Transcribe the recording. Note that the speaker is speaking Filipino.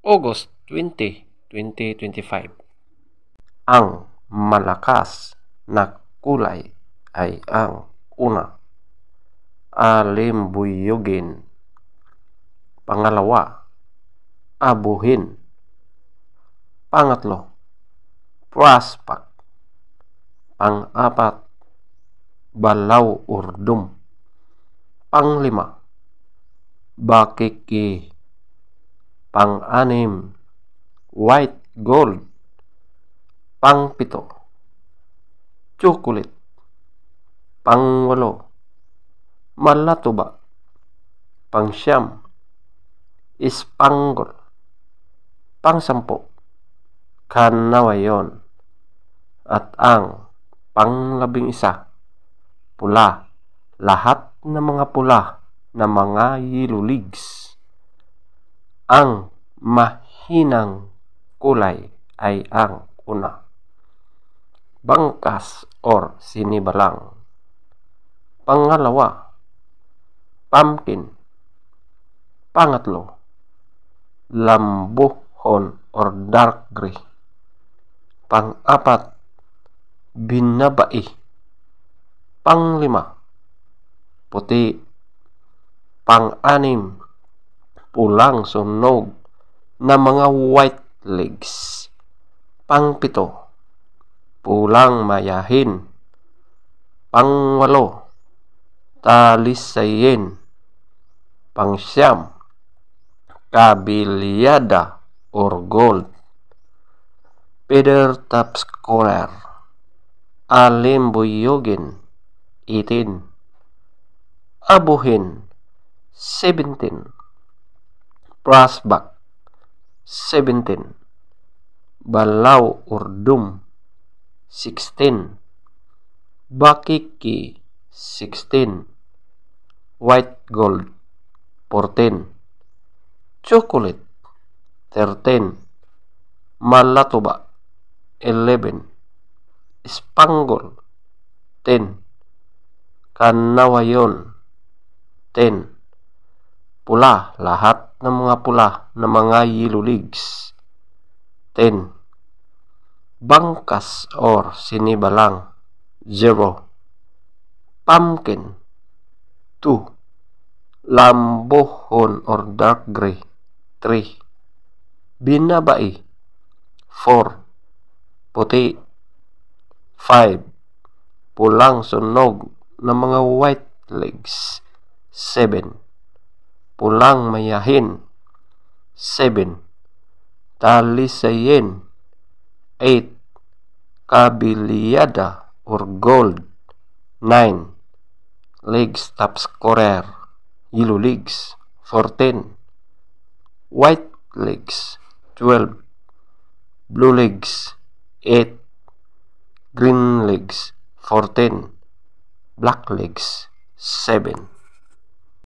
August 20, 2025. Ang malakas na kulay ay ang una, alimbuyugin. Pangalawa, abuhin. Pangatlo, prospect. Pang-apat, balaw urdum. Panglima, bakiki. Pang-anim, white gold. Pang-pito, chocolate. Pang-walo, malatuba. Pang-siyam, spangle. Pang-sampo, kanawayon. At ang pang-11, pula. Lahat ng mga pula na mga yellow leaves. Ang mahinang kulay ay ang una, bangkas or sinibalang. Pangalawa, pumpkin. Pangatlo, lambuhon or dark gray. Pang-apat, binabai. Panglima, puti. Pang-anim, pulang sunog na mga white legs. Pang-pito, pulang mayahin. Pang-walo, talisayin. Pang-siyam, kabilyada or gold. Feather top square, alimbuyugin. 18, abuhin. 17, prospect. 17, balaw urdum. 16, bakiki. 16, white gold. 14, chocolate. 13, malatuba. 11, spangle. 10, kanawayon. 10, pula. Lahat ng mga pula na mga yellow leaves. 10, bangkas or sinibalang. 0, pumpkin. 2, lambuhon or dark gray. 3, binabai. 4, puti. 5, pulang sunog ng mga white legs. 7, pulang mayahin. 7, talisayin. 8, kabilyada or gold. 9, legs top square, yellow legs. 14, white legs. 12, blue legs. 8, green legs. 14, black legs. 7,